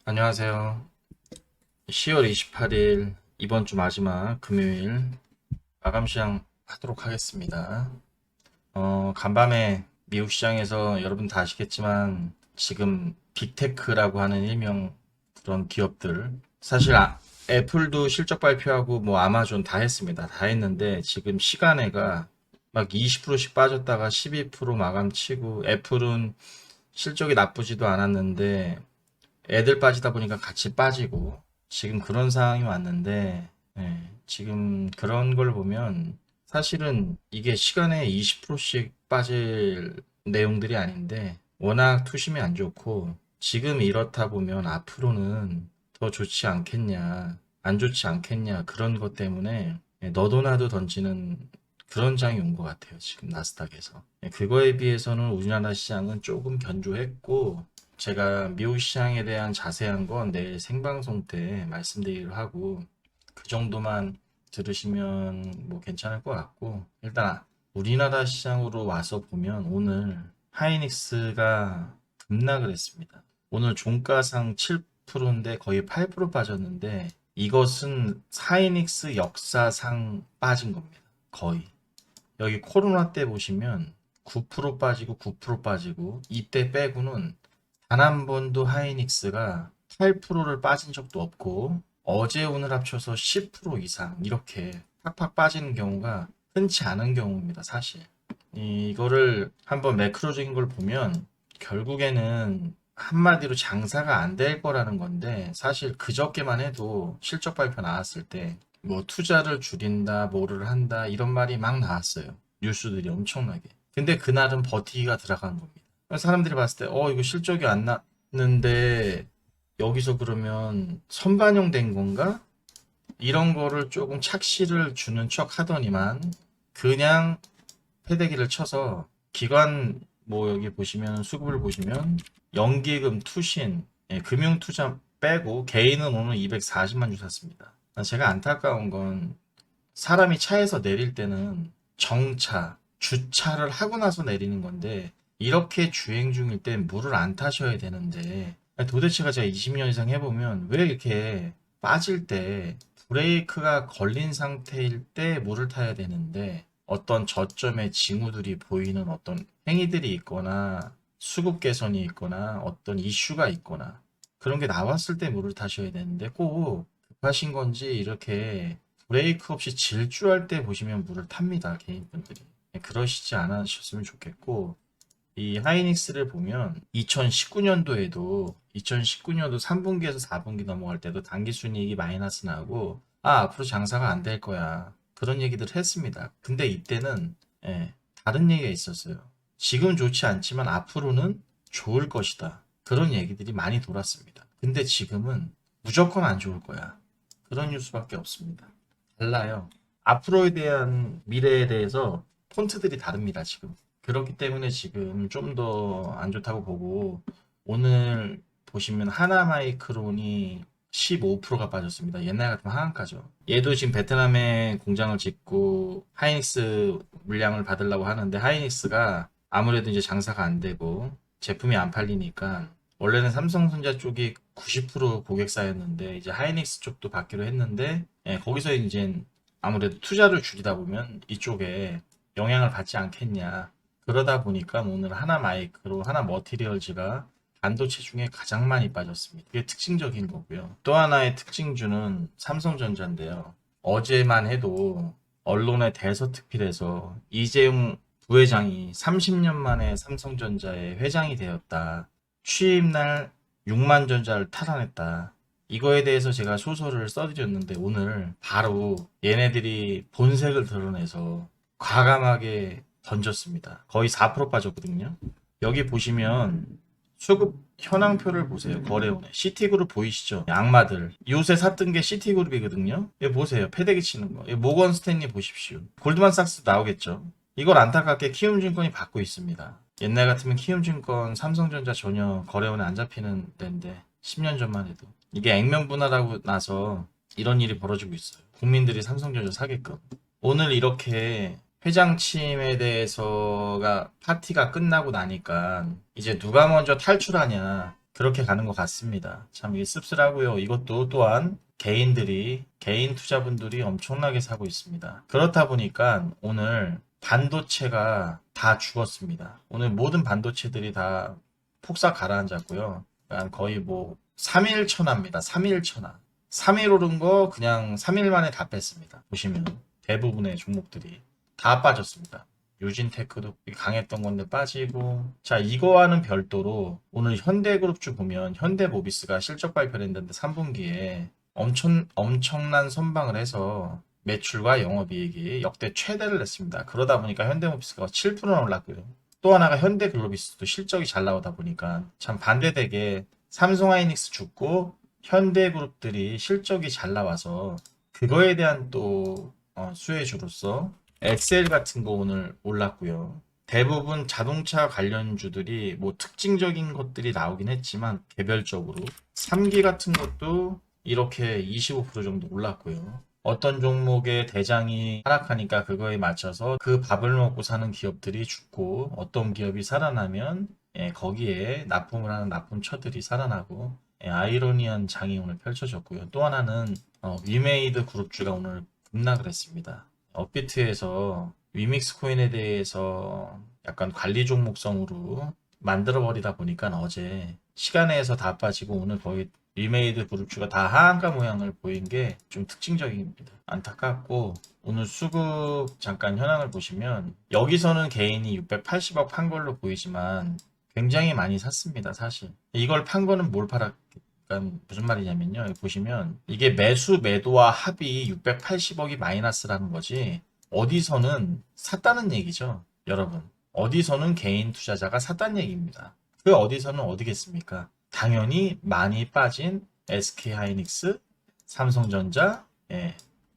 안녕하세요. 10월 28일 이번 주 마지막 금요일 마감 시장 하도록 하겠습니다. 간밤에 미국 시장에서 여러분 다 아시겠지만 지금 빅테크라고 하는 일명 그런 기업들 사실 애플도 실적 발표하고 뭐 아마존 다 했습니다. 다 했는데 지금 시간에가 막 20%씩 빠졌다가 12% 마감 치고 애플은 실적이 나쁘지도 않았는데 애들 빠지다 보니까 같이 빠지고 지금 그런 상황이 왔는데 지금 그런 걸 보면 사실은 이게 시간에 20%씩 빠질 내용들이 아닌데 워낙 투심이 안 좋고 지금 이렇다 보면 앞으로는 더 좋지 않겠냐 안 좋지 않겠냐 그런 것 때문에 너도 나도 던지는 그런 장이 온 것 같아요. 지금 나스닥에서. 그거에 비해서는 우리나라 시장은 조금 견조했고 제가 미국 시장에 대한 자세한 건 내일 생방송 때 말씀드리기로 하고 그 정도만 들으시면 뭐 괜찮을 것 같고 일단 우리나라 시장으로 와서 보면 오늘 하이닉스가 급락을 했습니다. 오늘 종가상 7%인데 거의 8% 빠졌는데 이것은 하이닉스 역사상 빠진 겁니다. 거의. 여기 코로나 때 보시면 9% 빠지고 9% 빠지고 이때 빼고는 단 한 번도 하이닉스가 8%를 빠진 적도 없고 어제 오늘 합쳐서 10% 이상 이렇게 팍팍 빠지는 경우가 흔치 않은 경우입니다. 사실 이거를 한번 매크로적인 걸 보면 결국에는 한마디로 장사가 안 될 거라는 건데 사실 그저께만 해도 실적 발표 나왔을 때 뭐 투자를 줄인다 뭐를 한다 이런 말이 막 나왔어요. 뉴스들이 엄청나게. 근데 그날은 버티기가 들어간 겁니다. 사람들이 봤을 때, 이거 실적이 안 났는데, 여기서 그러면 선반영된 건가? 이런 거를 조금 착시를 주는 척 하더니만, 그냥 패대기를 쳐서, 기관, 뭐 여기 보시면, 수급을 보시면, 연기금, 투신, 금융투자 빼고, 개인은 오늘 240만 주 샀습니다. 제가 안타까운 건, 사람이 차에서 내릴 때는 정차, 주차를 하고 나서 내리는 건데 이렇게 주행 중일 땐 물을 안 타셔야 되는데 도대체가 제가 20년 이상 해보면 왜 이렇게 빠질 때 브레이크가 걸린 상태일 때 물을 타야 되는데 어떤 저점의 징후들이 보이는 어떤 행위들이 있거나 수급 개선이 있거나 어떤 이슈가 있거나 그런 게 나왔을 때 물을 타셔야 되는데 꼭 급하신 건지 이렇게 브레이크 없이 질주할 때 보시면 물을 탑니다. 개인분들이. 그러시지 않으셨으면 좋겠고 이 하이닉스를 보면 2019년도에도 2019년도 3분기에서 4분기 넘어갈 때도 당기순이익이 마이너스 나고 앞으로 장사가 안 될 거야. 그런 얘기들 했습니다. 근데 이때는 다른 얘기가 있었어요. 지금 좋지 않지만 앞으로는 좋을 것이다. 그런 얘기들이 많이 돌았습니다. 근데 지금은 무조건 안 좋을 거야. 그런 뉴스밖에 없습니다. 달라요. 앞으로에 대한 미래에 대해서 폰트들이 다릅니다, 지금. 그렇기 때문에 지금 좀 더 안 좋다고 보고, 오늘 보시면 하나마이크론이 15%가 빠졌습니다. 옛날 같으면 하한가죠. 얘도 지금 베트남에 공장을 짓고 하이닉스 물량을 받으려고 하는데 하이닉스가 아무래도 이제 장사가 안 되고 제품이 안 팔리니까 원래는 삼성전자 쪽이 90% 고객사였는데 이제 하이닉스 쪽도 받기로 했는데 거기서 이제 아무래도 투자를 줄이다 보면 이쪽에 영향을 받지 않겠냐. 그러다 보니까 오늘 하나 마이크로 하나 머티리얼즈가 반도체 중에 가장 많이 빠졌습니다. 그게 특징적인 거고요. 또 하나의 특징주는 삼성전자인데요. 어제만 해도 언론에 대서특필해서 이재용 부회장이 30년 만에 삼성전자의 회장이 되었다. 취임날 6만 전자를 탈환했다. 이거에 대해서 제가 소설을 써드렸는데 오늘 바로 얘네들이 본색을 드러내서 과감하게 던졌습니다. 거의 4% 빠졌거든요. 여기 보시면 수급 현황표를 보세요. 거래원에. 시티그룹 보이시죠? 악마들. 요새 샀던 게 시티그룹이거든요. 여기 보세요. 패대기 치는 거. 여기 모건 스탠리 보십시오. 골드만삭스 나오겠죠? 이걸 안타깝게 키움증권이 받고 있습니다. 옛날 같으면 키움증권, 삼성전자 전혀 거래원에 안 잡히는 데인데 10년 전만 해도 이게 액면분할하고 나서 이런 일이 벌어지고 있어요. 국민들이 삼성전자 사게끔. 오늘 이렇게 회장 취임에 대해서가 파티가 끝나고 나니까 이제 누가 먼저 탈출하냐 그렇게 가는 것 같습니다. 참 이게 씁쓸하고요. 이것도 또한 개인 투자분들이 엄청나게 사고 있습니다. 그렇다 보니까 오늘 반도체가 다 죽었습니다. 오늘 모든 반도체들이 다 폭삭 가라앉았고요. 그러니까 거의 뭐 3일 천하입니다. 3일 천하. 3일 오른 거 그냥 3일 만에 다 뺐습니다. 보시면 대부분의 종목들이 다 빠졌습니다. 유진테크도 강했던 건데 빠지고. 자, 이거와는 별도로 오늘 현대그룹주 보면 현대모비스가 실적 발표를 했는데 3분기에 엄청난 선방을 해서 매출과 영업이익이 역대 최대를 냈습니다. 그러다 보니까 현대모비스가 7%나 올랐고요. 또 하나가 현대글로비스도 실적이 잘 나오다 보니까 참 반대되게 삼성하이닉스 죽고 현대그룹들이 실적이 잘 나와서 그거에 대한 또 수혜주로서 엑셀 같은 거 오늘 올랐고요. 대부분 자동차 관련주들이 뭐 특징적인 것들이 나오긴 했지만 개별적으로 3기 같은 것도 이렇게 25% 정도 올랐고요. 어떤 종목의 대장이 하락하니까 그거에 맞춰서 그 밥을 먹고 사는 기업들이 죽고 어떤 기업이 살아나면 거기에 납품을 하는 납품처들이 살아나고 아이러니한 장이 오늘 펼쳐졌고요. 또 하나는 위메이드 그룹주가 오늘 급락을 했습니다. 업비트에서 위믹스 코인에 대해서 약간 관리 종목성으로 만들어 버리다 보니까 어제 시간에서 다 빠지고 오늘 거의 리메이드 그룹주가 다 하한가 모양을 보인 게 좀 특징적입니다. 안타깝고 오늘 수급 잠깐 현황을 보시면 여기서는 개인이 680억 판 걸로 보이지만 굉장히 많이 샀습니다. 사실 이걸 판 거는 뭘 팔았 그러니까 무슨 말이냐면요. 여기 보시면 이게 매수 매도와 합이 680억이 마이너스라는 거지 어디서는 샀다는 얘기죠. 여러분 어디서는 개인 투자자가 샀다는 얘기입니다. 그 어디서는 어디겠습니까? 당연히 많이 빠진 SK하이닉스, 삼성전자,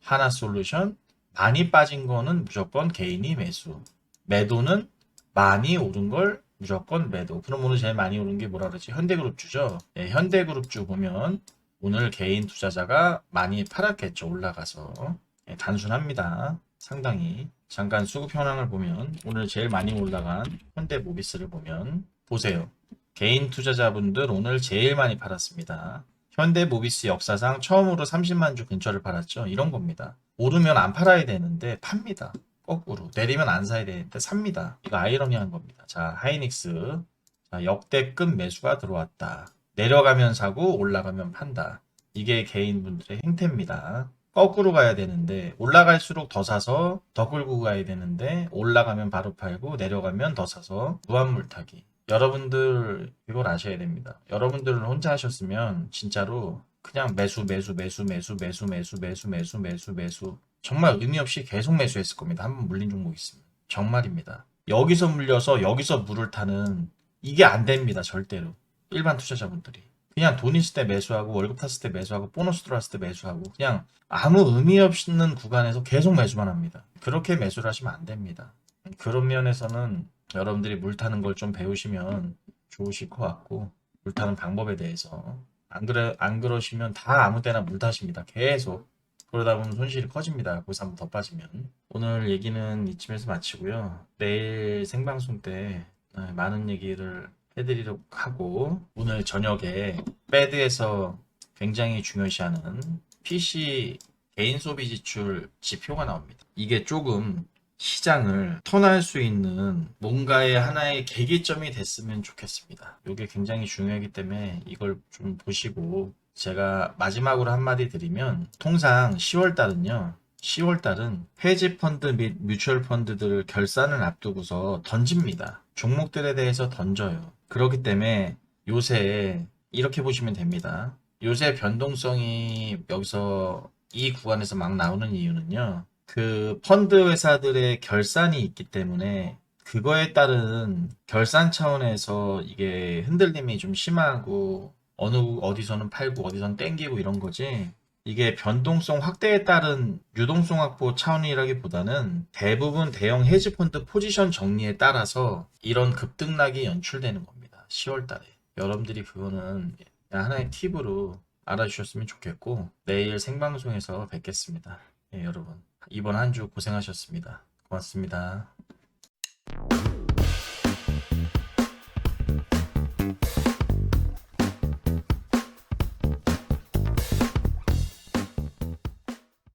하나솔루션 많이 빠진 거는 무조건 개인이 매수. 매도는 많이 오른 걸 무조건 매도. 그럼 오늘 제일 많이 오른 게 뭐라 그러지? 현대그룹주죠. 현대그룹주 보면 오늘 개인 투자자가 많이 팔았겠죠. 올라가서. 단순합니다. 상당히. 잠깐 수급 현황을 보면 오늘 제일 많이 올라간 현대모비스를 보면 보세요. 개인 투자자분들 오늘 제일 많이 팔았습니다. 현대모비스 역사상 처음으로 30만 주 근처를 팔았죠. 이런 겁니다. 오르면 안 팔아야 되는데 팝니다. 거꾸로 내리면 안 사야 되는데 삽니다. 이거 아이러니한 겁니다. 자, 하이닉스. 자, 역대급 매수가 들어왔다. 내려가면 사고 올라가면 판다. 이게 개인분들의 행태입니다. 거꾸로 가야 되는데 올라갈수록 더 사서 더 끌고 가야 되는데 올라가면 바로 팔고 내려가면 더 사서 무한물타기. 여러분들 이걸 아셔야 됩니다. 여러분들은 혼자 하셨으면 진짜로 그냥 매수 정말 의미 없이 계속 매수했을 겁니다. 한번 물린 종목 있으면. 정말입니다. 여기서 물려서 여기서 물을 타는 이게 안 됩니다. 절대로. 일반 투자자분들이. 그냥 돈 있을 때 매수하고 월급 탔을 때 매수하고 보너스 들어왔을 때 매수하고 그냥 아무 의미 없는 구간에서 계속 매수만 합니다. 그렇게 매수를 하시면 안 됩니다. 그런 면에서는 여러분들이 물 타는 걸 좀 배우시면 좋으실 것 같고 물 타는 방법에 대해서 안 그러시면 다 아무 때나 물 타십니다. 계속. 그러다 보면 손실이 커집니다. 거기서 한번 더 빠지면. 오늘 얘기는 이쯤에서 마치고요. 내일 생방송 때 많은 얘기를 해드리려고 하고 오늘 저녁에 배드에서 굉장히 중요시하는 PC 개인 소비 지출 지표가 나옵니다. 이게 조금 시장을 턴할 수 있는 뭔가의 하나의 계기점이 됐으면 좋겠습니다. 이게 굉장히 중요하기 때문에 이걸 좀 보시고 제가 마지막으로 한마디 드리면 통상 10월 달은요. 10월 달은 헤지 펀드 및 뮤추얼 펀드들 결산을 앞두고서 던집니다. 종목들에 대해서 던져요. 그렇기 때문에 요새 이렇게 보시면 됩니다. 요새 변동성이 여기서 이 구간에서 막 나오는 이유는요. 그 펀드 회사들의 결산이 있기 때문에 그거에 따른 결산 차원에서 이게 흔들림이 좀 심하고 어디서는 팔고 어디서는 땡기고 이런 거지. 이게 변동성 확대에 따른 유동성 확보 차원이라기보다는 대부분 대형 헤지펀드 포지션 정리에 따라서 이런 급등락이 연출되는 겁니다. 10월 달에. 여러분들이 그거는 하나의 팁으로 알아주셨으면 좋겠고 내일 생방송에서 뵙겠습니다. 여러분 이번 한 주 고생하셨습니다. 고맙습니다.